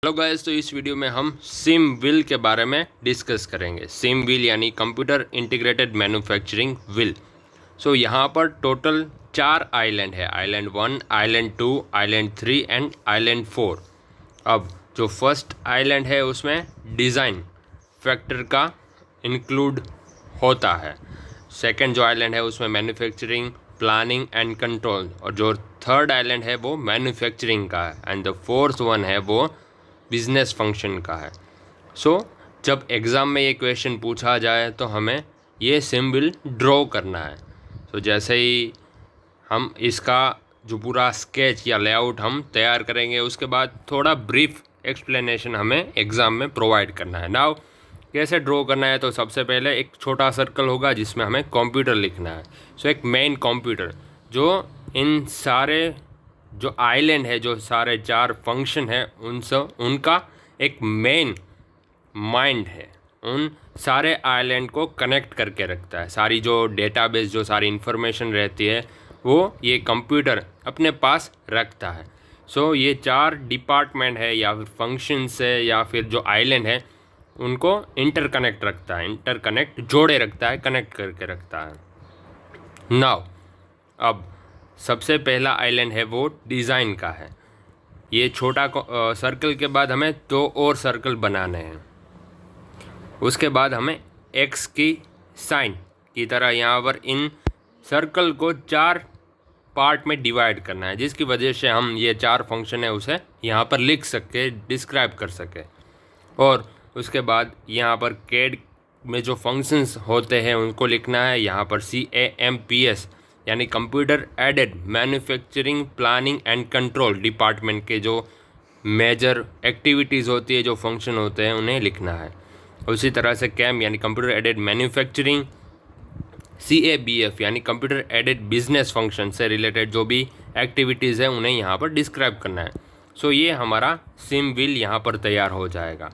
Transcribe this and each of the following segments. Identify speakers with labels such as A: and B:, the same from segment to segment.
A: Hello guys, तो इस video में हम सिम विल के बारे में डिस्कस करेंगे। सिम विल यानी कंप्यूटर इंटीग्रेटेड मैन्युफैक्चरिंग विल। यहाँ पर टोटल 4 आइलैंड है। Island 1, island 2, island 3 and island 4। अब जो फर्स्ट आइलैंड है उसमें डिज़ाइन फैक्टर का इंक्लूड होता है। सेकंड जो आइलैंड है उसमें मैन्युफैक्चरिंग, प्लानिंग एंड कंट्रोल, और जो थर्ड आइलैंड है वो मैन्युफैक्चरिंग का है, एंड द फोर्थ वन है वो बिजनेस फंक्शन का है। जब एग्ज़ाम में ये क्वेश्चन पूछा जाए तो हमें ये सिंबल ड्रॉ करना है। जैसे ही हम इसका जो पूरा स्केच या लेआउट हम तैयार करेंगे, उसके बाद थोड़ा ब्रीफ एक्सप्लेनेशन हमें एग्ज़ाम में प्रोवाइड करना है। नाउ कैसे ड्रॉ करना है, तो सबसे पहले एक छोटा सर्कल होगा जिसमें हमें कंप्यूटर लिखना है। एक मेन कंप्यूटर जो इन सारे जो आइलैंड है, जो सारे 4 फंक्शन है, उनका एक मेन माइंड है। उन सारे आइलैंड को कनेक्ट करके रखता है। सारी जो डेटाबेस, जो सारी इन्फॉर्मेशन रहती है, वो ये कंप्यूटर अपने पास रखता है। ये 4 डिपार्टमेंट है या फिर फंक्शंस है या फिर जो आइलैंड है, उनको इंटरकनेक्ट रखता है, इंटरकनेक्ट जोड़े रखता है, कनेक्ट करके रखता है। नाउ अब सबसे पहला आइलैंड है वो डिज़ाइन का है। ये छोटा सर्कल के बाद हमें 2 और सर्कल बनाने हैं। उसके बाद हमें एक्स की साइन की तरह यहाँ पर इन सर्कल को 4 पार्ट में डिवाइड करना है, जिसकी वजह से हम ये 4 फंक्शन है उसे यहाँ पर लिख सके, डिस्क्राइब कर सके। और उसके बाद यहाँ पर कैड में जो फंक्शंस होते हैं उनको लिखना है। यहाँ पर CAMPS यानी computer aided manufacturing planning and control department के जो मेजर एक्टिविटीज़ होती है, जो फंक्शन होते हैं, उन्हें लिखना है। उसी तरह से कैम यानी कंप्यूटर एडेड मैन्युफैक्चरिंग, CABF यानी कंप्यूटर एडेड बिजनेस फंक्शन से रिलेटेड जो भी एक्टिविटीज़ हैं उन्हें यहाँ पर डिस्क्राइब करना है। ये हमारा सिम विल यहाँ पर तैयार हो जाएगा।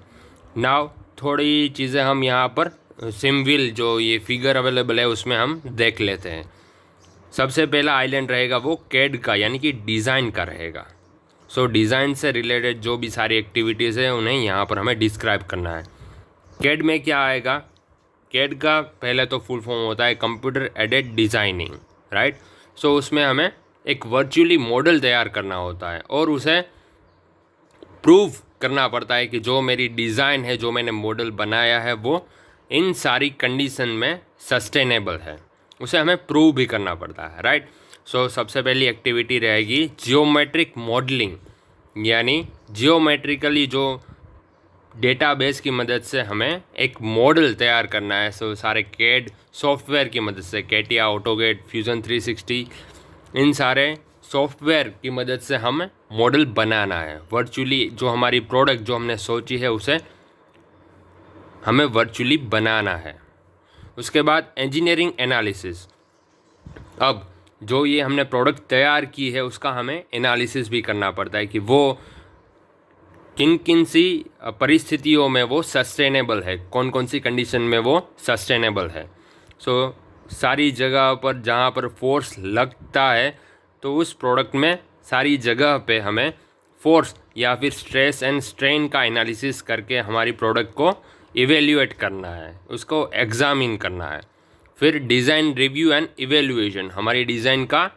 A: नाउ थोड़ी चीज़ें हम यहाँ पर सिम विल जो ये फिगर अवेलेबल है उसमें हम देख लेते हैं। सबसे पहला आइलैंड रहेगा वो कैड का यानी कि डिज़ाइन का रहेगा। डिज़ाइन से रिलेटेड जो भी सारी एक्टिविटीज़ है उन्हें यहाँ पर हमें डिस्क्राइब करना है। कैड में क्या आएगा? कैड का पहले तो फुल फॉर्म होता है कंप्यूटर एडेड डिज़ाइनिंग, राइट। उसमें हमें एक वर्चुअली मॉडल तैयार करना होता है और उसे प्रूव करना पड़ता है कि जो मेरी डिज़ाइन है, जो मैंने मॉडल बनाया है, वो इन सारी कंडीशन में सस्टेनेबल है। उसे हमें प्रूव भी करना पड़ता है, राइट। सबसे पहली एक्टिविटी रहेगी जियोमेट्रिक मॉडलिंग, यानी जियोमेट्रिकली जो डेटाबेस की मदद से हमें एक मॉडल तैयार करना है। सारे कैड सॉफ्टवेयर की मदद से, कैटिया, ऑटोगेट, फ्यूजन 360, इन सारे सॉफ्टवेयर की मदद से हमें मॉडल बनाना है। वर्चुअली जो हमारी प्रोडक्ट जो हमने सोची है उसे हमें वर्चुअली बनाना है। उसके बाद इंजीनियरिंग एनालिसिस। अब जो ये हमने प्रोडक्ट तैयार की है उसका हमें एनालिसिस भी करना पड़ता है कि वो किन किन सी परिस्थितियों में वो सस्टेनेबल है, कौन कौन सी कंडीशन में वो सस्टेनेबल है। सारी जगह पर जहाँ पर फोर्स लगता है तो उस प्रोडक्ट में सारी जगह पे हमें फोर्स या फिर स्ट्रेस एंड स्ट्रेन का एनालिसिस करके हमारी प्रोडक्ट को इवेल्युएट करना है, उसको एग्ज़ामिन करना है। फिर डिज़ाइन रिव्यू एंड इवेल्युएशन, हमारी डिज़ाइन का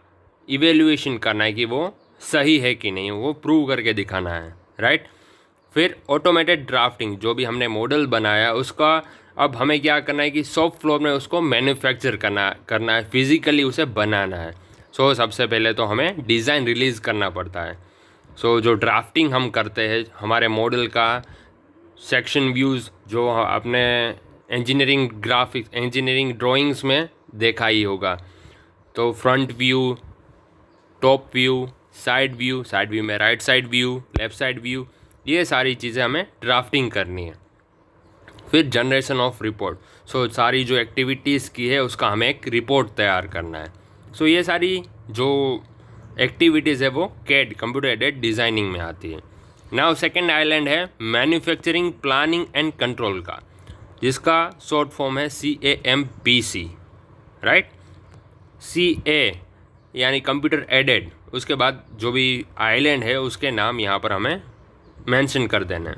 A: इवेल्युएशन करना है कि वो सही है कि नहीं, वो प्रूव करके दिखाना है, राइट। फिर ऑटोमेटेड ड्राफ्टिंग, जो भी हमने मॉडल बनाया उसका अब हमें क्या करना है कि शॉप फ्लोर में उसको मैन्युफैक्चर करना है, फिज़िकली उसे बनाना है। सबसे पहले तो हमें डिज़ाइन रिलीज़ करना पड़ता है। जो ड्राफ्टिंग हम करते हैं हमारे मॉडल का, सेक्शन व्यूज़ जो अपने इंजीनियरिंग ग्राफिक्स, इंजीनियरिंग ड्राइंग्स में देखा ही होगा, तो front view, top view, side view में right side view, left side view, ये सारी चीज़ें हमें ड्राफ्टिंग करनी है। फिर जनरेशन ऑफ रिपोर्ट, सारी जो एक्टिविटीज़ की है उसका हमें एक रिपोर्ट तैयार करना है। ये सारी जो एक्टिविटीज़ है वो कैड कंप्यूटर एडेड डिज़ाइनिंग में आती है। नाउ सेकेंड आइलैंड है मैन्युफैक्चरिंग प्लानिंग एंड कंट्रोल का, जिसका शॉर्ट फॉर्म है CAMPC, राइट। CA यानी कंप्यूटर एडेड, उसके बाद जो भी आइलैंड है उसके नाम यहाँ पर हमें मेंशन कर देना है।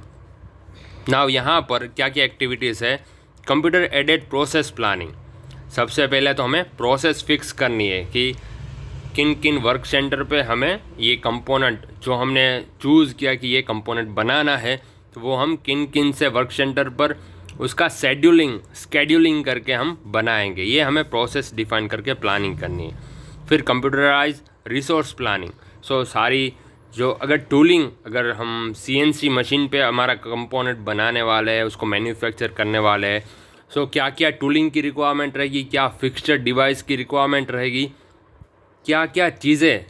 A: नाउ यहाँ पर क्या क्या एक्टिविटीज़ है, कंप्यूटर एडेड प्रोसेस प्लानिंग। सबसे पहले तो हमें प्रोसेस फिक्स करनी है कि किन किन वर्क सेंटर पे हमें ये कंपोनेंट जो हमने चूज़ किया कि ये कंपोनेंट बनाना है, तो वो हम किन किन से वर्क सेंटर पर उसका स्केड्यूलिंग करके हम बनाएंगे। ये हमें प्रोसेस डिफाइन करके प्लानिंग करनी है। फिर कंप्यूटराइज रिसोर्स प्लानिंग। सो सारी जो अगर हम CNC मशीन पे हमारा कंपोनेंट बनाने वाले हैं, उसको मैन्युफैक्चर करने वाले हैं, सो क्या क्या टूलिंग की रिक्वायरमेंट रहेगी, क्या फिक्स्चर डिवाइस की रिक्वायरमेंट रहेगी, क्या क्या चीज़ें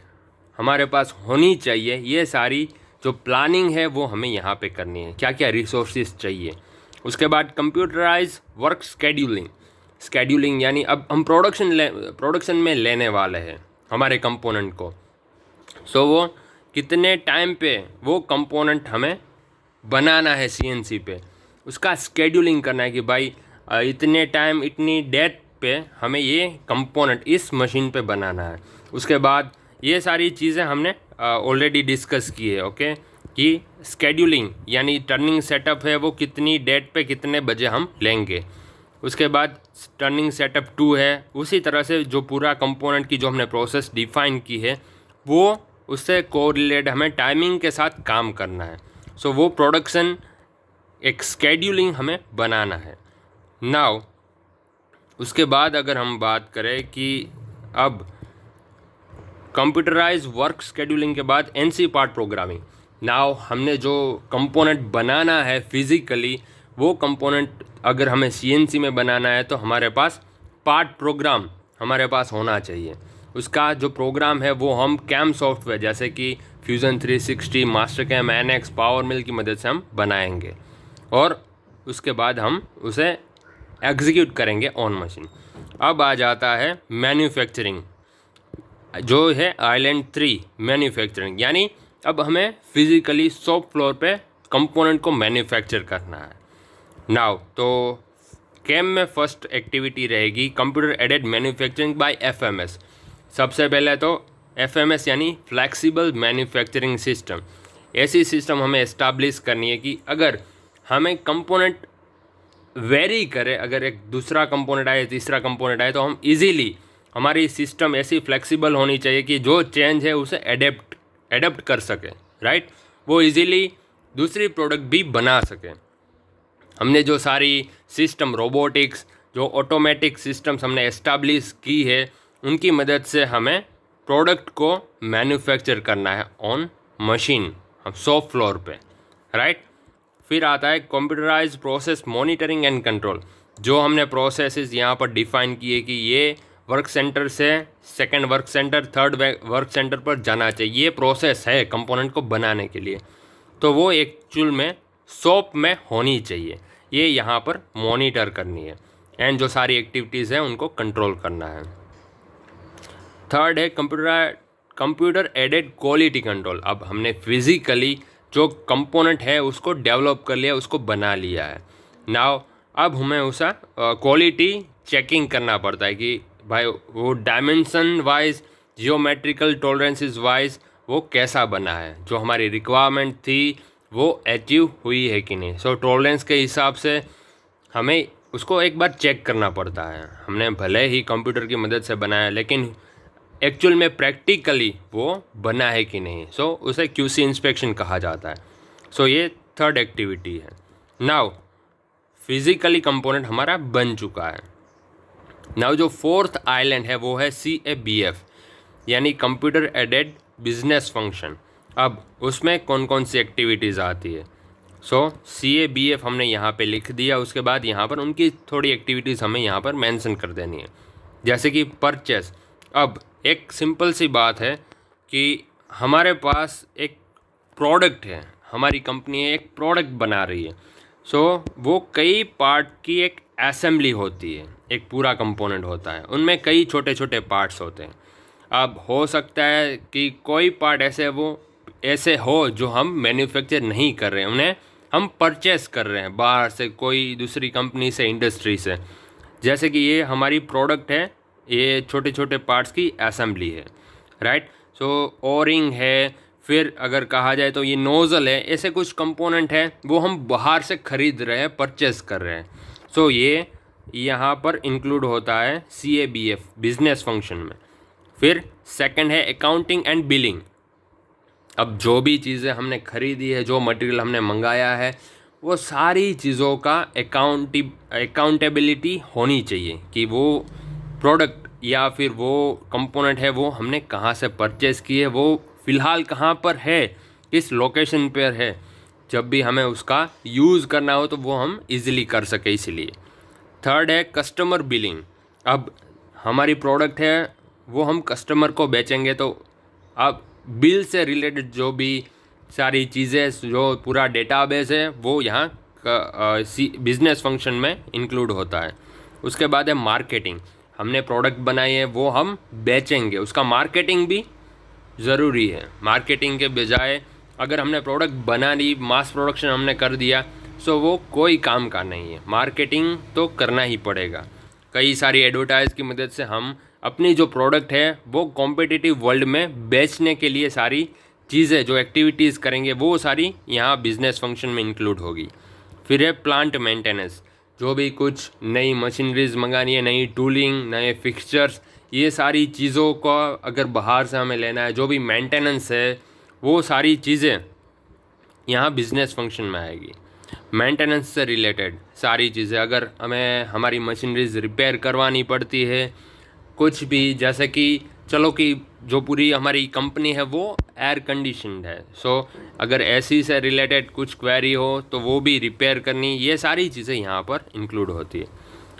A: हमारे पास होनी चाहिए, ये सारी जो प्लानिंग है वो हमें यहाँ पे करनी है। क्या क्या रिसोर्सेज चाहिए। उसके बाद कंप्यूटराइज वर्क स्केड्यूलिंग यानी अब हम प्रोडक्शन में लेने वाले हैं हमारे कंपोनेंट को। सो वो कितने टाइम पे वो कंपोनेंट हमें बनाना है CNC पे, उसका स्केड्यूलिंग करना है कि भाई इतने टाइम इतनी डेट पे हमें ये कंपोनेंट इस मशीन पे बनाना है। उसके बाद ये सारी चीज़ें हमने ऑलरेडी डिस्कस की है, ओके, कि स्केड्यूलिंग यानी टर्निंग सेटअप है वो कितनी डेट पे कितने बजे हम लेंगे। उसके बाद टर्निंग सेटअप 2 है, उसी तरह से जो पूरा कंपोनेंट की जो हमने प्रोसेस डिफाइन की है वो उससे कोरिलेट हमें टाइमिंग के साथ काम करना है। सो वो प्रोडक्शन एक स्केड्यूलिंग हमें बनाना है। नाउ उसके बाद अगर हम बात करें कि अब कंप्यूटराइज वर्क स्केड्यूलिंग के बाद NC पार्ट प्रोग्रामिंग। नाउ हमने जो कंपोनेंट बनाना है फिज़िकली, वो कंपोनेंट अगर हमें CNC में बनाना है तो हमारे पास पार्ट प्रोग्राम हमारे पास होना चाहिए। उसका जो प्रोग्राम है वो हम कैम सॉफ्टवेयर जैसे कि फ्यूज़न 360, मास्टरकैम, NX, पावर मिल की मदद से हम बनाएंगे और उसके बाद हम उसे एग्जीक्यूट करेंगे ऑन मशीन। अब आ जाता है मैन्युफैक्चरिंग, जो है आइलैंड 3 मैन्युफैक्चरिंग, यानी अब हमें फिज़िकली शॉप फ्लोर पे कंपोनेंट को मैन्युफैक्चर करना है। नाउ तो कैम में फर्स्ट एक्टिविटी रहेगी computer aided manufacturing bye FMS। सबसे पहले तो FMS यानी फ्लैक्सिबल मैन्युफैक्चरिंग सिस्टम। ऐसी सिस्टम हमें इस्टेब्लिश करनी है कि अगर हमें कंपोनेंट वेरी करे, अगर एक दूसरा कंपोनेंट आए, तीसरा कंपोनेंट आए, तो हम इजीली हमारी सिस्टम ऐसी फ्लेक्सिबल होनी चाहिए कि जो चेंज है उसे एडेप्ट कर सके, राइट, वो इजीली दूसरी प्रोडक्ट भी बना सके। हमने जो सारी सिस्टम रोबोटिक्स, जो ऑटोमेटिक सिस्टम्स हमने एस्टैब्लिश की है, उनकी मदद से हमें प्रोडक्ट को मैन्युफैक्चर करना है ऑन मशीन, हम शॉप फ्लोर पे, राइट। फिर आता है computerize process monitoring and control. जो हमने प्रोसेसेस यहाँ पर डिफाइन किए कि ये वर्क सेंटर से second work center, third work center पर जाना चाहिए, ये प्रोसेस है कंपोनेंट को बनाने के लिए, तो वो एक्चुअल में शॉप में होनी चाहिए, ये यहाँ पर मॉनिटर करनी है एंड जो सारी एक्टिविटीज़ हैं उनको कंट्रोल करना है। थर्ड है कंप्यूटर एडेड क्वालिटी कंट्रोल। अब हमने फिज़िकली जो कंपोनेंट है उसको डेवलप कर लिया, उसको बना लिया है। नाउ अब हमें उसका क्वालिटी चेकिंग करना पड़ता है कि भाई वो dimension wise, geometrical tolerances wise वो कैसा बना है, जो हमारी रिक्वायरमेंट थी वो अचीव हुई है कि नहीं। सो टॉलरेंस के हिसाब से हमें उसको एक बार चेक करना पड़ता है। हमने भले ही कंप्यूटर की मदद से बनाया, लेकिन एक्चुअल में प्रैक्टिकली वो बना है कि नहीं। सो उसे QC इंस्पेक्शन कहा जाता है। सो ये थर्ड एक्टिविटी है। नाउ फिज़िकली कंपोनेंट हमारा बन चुका है। नाउ जो फोर्थ आइलैंड है वो है CABF यानी कंप्यूटर एडेड बिजनेस फंक्शन। अब उसमें कौन कौन सी एक्टिविटीज़ आती है। सो CABF हमने यहाँ पे लिख दिया। उसके बाद यहाँ पर उनकी थोड़ी एक्टिविटीज़ हमें यहाँ पर मेंशन कर देनी है, जैसे कि परचेस। अब एक सिंपल सी बात है कि हमारे पास एक प्रोडक्ट है, हमारी कंपनी एक प्रोडक्ट बना रही है। सो वो कई पार्ट की एक असेंबली होती है, एक पूरा कंपोनेंट होता है, उनमें कई छोटे छोटे पार्ट्स होते हैं। अब हो सकता है कि कोई पार्ट ऐसे हो जो हम मैन्युफैक्चर नहीं कर रहे हैं, उन्हें हम परचेस कर रहे हैं बाहर से, कोई दूसरी कंपनी से, इंडस्ट्री से। जैसे कि ये हमारी प्रोडक्ट है, ये छोटे छोटे पार्ट्स की असेंबली है, राइट। सो ओरिंग है, फिर अगर कहा जाए तो ये नोज़ल है, ऐसे कुछ कंपोनेंट है वो हम बाहर से ख़रीद रहे हैं, परचेस कर रहे हैं। सो ये यहाँ पर इंक्लूड होता है CABF बिजनेस फंक्शन में। फिर सेकंड है अकाउंटिंग एंड बिलिंग। अब जो भी चीज़ें हमने खरीदी है, जो मटेरियल हमने मंगाया है, वो सारी चीज़ों का अकाउंटेबिलिटी होनी चाहिए कि वो प्रोडक्ट या फिर वो कंपोनेंट है वो हमने कहाँ से परचेज़ की है, वो फ़िलहाल कहाँ पर है, किस लोकेशन पर है। जब भी हमें उसका यूज़ करना हो तो वो हम इजीली कर सके इसलिए। थर्ड है कस्टमर बिलिंग। अब हमारी प्रोडक्ट है वो हम कस्टमर को बेचेंगे, तो अब बिल से रिलेटेड जो भी सारी चीज़ें, जो पूरा डेटाबेस है वो यहाँ बिजनेस फंक्शन में इंक्लूड होता है। उसके बाद है मार्केटिंग। हमने प्रोडक्ट बनाई है वो हम बेचेंगे, उसका मार्केटिंग भी ज़रूरी है। मार्केटिंग के बजाय अगर हमने प्रोडक्ट बना ली, मास प्रोडक्शन हमने कर दिया, सो वो कोई काम का नहीं है। मार्केटिंग तो करना ही पड़ेगा। कई सारी एडवर्टाइज की मदद से हम अपनी जो प्रोडक्ट है वो कॉम्पिटिटिव वर्ल्ड में बेचने के लिए सारी चीज़ें, जो एक्टिविटीज़ करेंगे वो सारी यहाँ बिजनेस फंक्शन में इंक्लूड होगी। फिर है प्लांट मेंटेनेंस। जो भी कुछ नई मशीनरीज मंगानी है, नई टूलिंग, नए फिक्सचर्स, ये सारी चीज़ों को अगर बाहर से हमें लेना है, जो भी मेंटेनेंस है, वो सारी चीज़ें यहाँ बिजनेस फंक्शन में आएगी। मेंटेनेंस से रिलेटेड सारी चीज़ें, अगर हमें हमारी मशीनरीज रिपेयर करवानी पड़ती है, कुछ भी, जैसे कि चलो कि जो पूरी हमारी कंपनी है वो एयर कंडीशनड है, सो अगर एसी से रिलेटेड कुछ क्वेरी हो तो वो भी रिपेयर करनी, ये सारी चीज़ें यहाँ पर इंक्लूड होती है।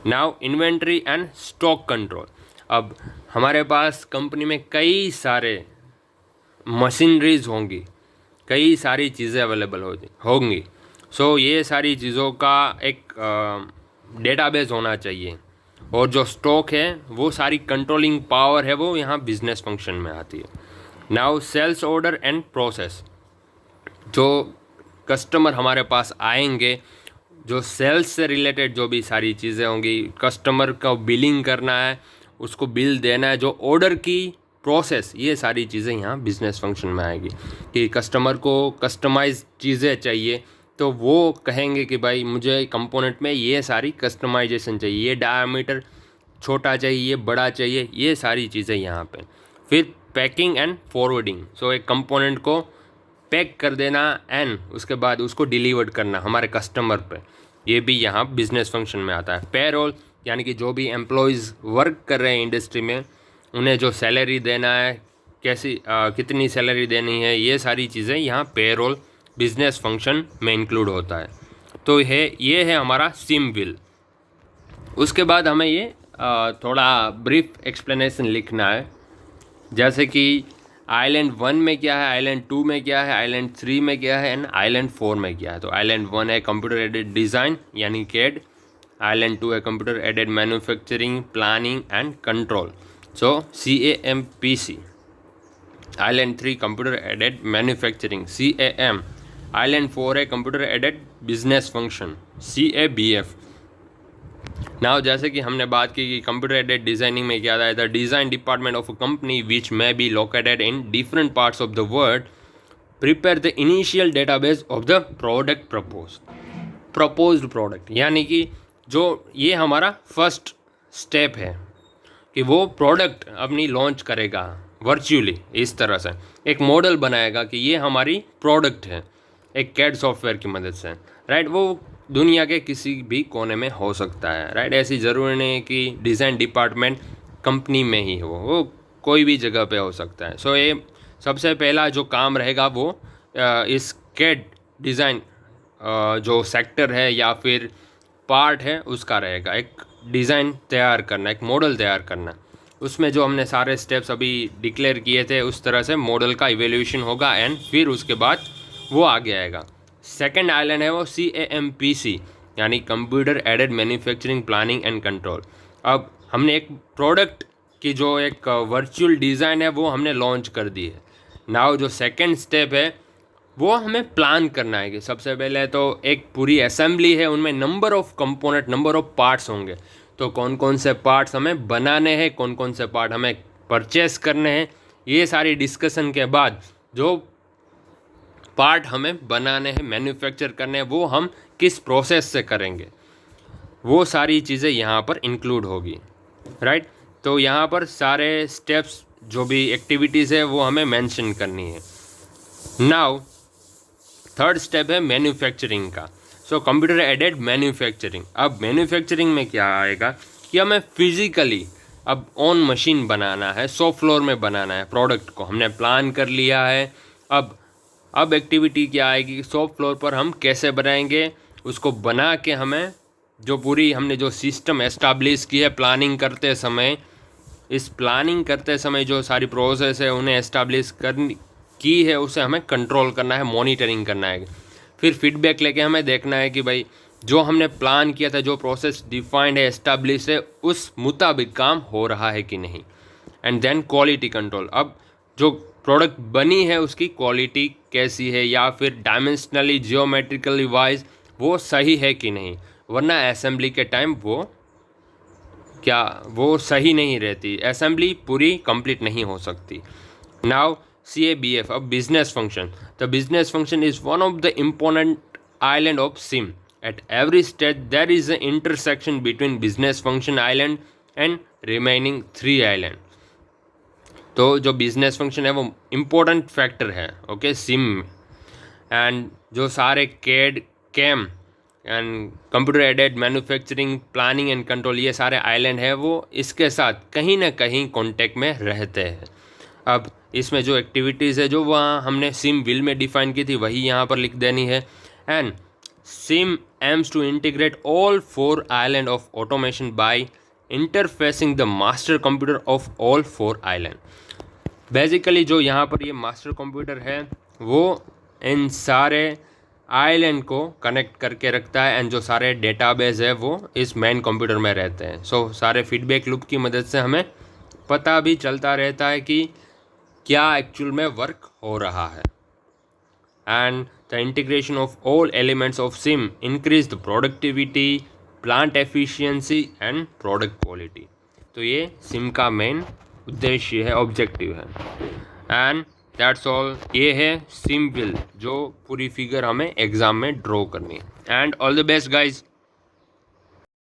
A: Now inventory and stock control. अब हमारे पास कंपनी में कई सारे मशीनरीज होंगी, कई सारी चीज़ें अवेलेबल होंगी, सो ये सारी चीज़ों का एक डेटाबेस होना चाहिए, और जो स्टॉक है वो सारी कंट्रोलिंग पावर है वो यहाँ बिजनेस फंक्शन में आती है। Now sales order and process. जो कस्टमर हमारे पास आएंगे, जो सेल्स से रिलेटेड जो भी सारी चीज़ें होंगी, कस्टमर का बिलिंग करना है, उसको बिल देना है, जो ऑर्डर की प्रोसेस, ये सारी चीज़ें यहाँ बिजनेस फंक्शन में आएगी। कि कस्टमर को कस्टमाइज चीज़ें चाहिए तो वो कहेंगे कि भाई मुझे कंपोनेंट में ये सारी कस्टमाइजेशन चाहिए, ये डायमीटर छोटा चाहिए, ये बड़ा चाहिए, ये सारी चीज़ें यहाँ पे। फिर पैकिंग एंड फॉरवर्डिंग। सो एक कंपोनेंट को पैक कर देना एंड उसके बाद उसको डिलीवर्ड करना हमारे कस्टमर पे, ये भी यहाँ बिजनेस फंक्शन में आता है। पेरोल, यानी कि जो भी एम्प्लॉयज़ वर्क कर रहे हैं इंडस्ट्री में, उन्हें जो सैलरी देना है, कितनी सैलरी देनी है, ये सारी चीज़ें यहाँ पेरोल बिजनेस फंक्शन में इंक्लूड होता है। तो ये है हमारा सिम बिल। उसके बाद हमें ये थोड़ा ब्रीफ एक्सप्लेनेशन लिखना है, जैसे कि आइलैंड 1 में क्या है, आइलैंड 2 में क्या है, आइलैंड 3 में क्या है एंड आइलैंड 4 में क्या है। तो आइलैंड 1 है कंप्यूटर एडेड डिज़ाइन यानी CAD, आइलैंड 2 है computer aided manufacturing, planning and control, so CAMPC। Island 3 computer aided manufacturing, CAM। Island 4 है computer aided business function, CABF। Now जैसे कि हमने बात की कि कंप्यूटर एडेड डिज़ाइनिंग में क्या आता है, the design department of a company which may be located in different parts of the world prepare the initial database of the product proposed product. यानी कि जो ये हमारा फर्स्ट स्टेप है कि वो प्रोडक्ट अपनी लॉन्च करेगा वर्चुअली, इस तरह से एक मॉडल बनाएगा कि ये हमारी प्रोडक्ट है एक CAD सॉफ्टवेयर की मदद से, राइट। वो दुनिया के किसी भी कोने में हो सकता है, राइट। ऐसी ज़रूरी नहीं है कि डिज़ाइन डिपार्टमेंट कंपनी में ही हो, वो कोई भी जगह पे हो सकता है। सो ये सबसे पहला जो काम रहेगा वो इस CAD डिज़ाइन जो सेक्टर है या फिर पार्ट है उसका रहेगा, एक डिज़ाइन तैयार करना, एक मॉडल तैयार करना। उसमें जो हमने सारे स्टेप्स अभी डिक्लेयर किए थे उस तरह से मॉडल का इवेल्यूशन होगा एंड फिर उसके बाद वो आगे आएगा। सेकंड आइलैंड है वो CAMPC यानी computer aided manufacturing, planning and control. अब हमने एक प्रोडक्ट की जो एक वर्चुअल डिज़ाइन है वो हमने लॉन्च कर दी है। नाउ जो सेकंड स्टेप है वो हमें प्लान करना है कि सबसे पहले तो एक पूरी असेंबली है, उनमें number of component, number of parts होंगे, तो कौन कौन से पार्ट्स हमें बनाने हैं, कौन कौन से पार्ट हमें परचेस करने हैं। ये सारी डिस्कशन के बाद जो पार्ट हमें बनाने हैं, मैन्युफैक्चर करने हैं, वो हम किस प्रोसेस से करेंगे, वो सारी चीज़ें यहाँ पर इंक्लूड होगी, राइट। तो यहाँ पर सारे स्टेप्स जो भी एक्टिविटीज़ है वो हमें मेंशन करनी है। नाउ थर्ड स्टेप है मैन्युफैक्चरिंग का। So computer aided manufacturing. अब मैन्युफैक्चरिंग में क्या आएगा कि हमें फिजिकली अब ऑन मशीन बनाना है, शॉप फ्लोर में बनाना है प्रोडक्ट को, हमने प्लान कर लिया है। अब एक्टिविटी क्या आएगी कि शॉप फ्लोर पर हम कैसे बनाएंगे, उसको बना के हमें जो पूरी हमने जो सिस्टम एस्टाब्लिश की है प्लानिंग करते समय, इस प्लानिंग करते समय जो सारी प्रोसेस है उन्हें एस्टाब्लिश करनी की है, उसे हमें कंट्रोल करना है, मॉनिटरिंग करना है। फिर फीडबैक लेके हमें देखना है कि भाई जो हमने प्लान किया था, जो प्रोसेस डिफाइंड है, एस्टाब्लिश है, उस मुताबिक काम हो रहा है कि नहीं। And then quality control. अब जो प्रोडक्ट बनी है उसकी क्वालिटी कैसी है, या फिर डायमेंशनली जियोमेट्रिकली वाइज वो सही है कि नहीं, वरना असेंबली के टाइम वो सही नहीं रहती, असेंबली पूरी कंप्लीट नहीं हो सकती। Now CABF, a business function. The business function is one of the important island of SIM. At every stage, there is an intersection between business function island and remaining 3 island. तो जो business function है वो important factor है, okay, CIM में। And जो सारे CAD, CAM and computer aided manufacturing, planning and control, ये सारे आइलैंड है वो इसके साथ कहीं ना कहीं कॉन्टेक्ट में रहते हैं। अब इसमें जो एक्टिविटीज़ है जो वहाँ हमने सिम विल में डिफाइन की थी वही यहाँ पर लिख देनी है। And CIM aims to integrate all 4 island of automation by interfacing the master computer of all 4 island. Basically जो यहाँ पर ये मास्टर कंप्यूटर है वो इन सारे आइलैंड को कनेक्ट करके रखता है, एंड जो सारे डेटाबेस है वो इस मेन कंप्यूटर में रहते हैं। सो सारे फीडबैक लूप की मदद से हमें पता भी चलता रहता है कि क्या एक्चुअल में वर्क हो रहा है। And the integration of all elements of SIM increase the productivity, plant efficiency and product quality. तो ये सिम का मेन उद्देश्य है, ऑब्जेक्टिव है। And that's all. ये है सिम विल, जो पूरी फिगर हमें एग्जाम में ड्रॉ करनी है। And all the best guys.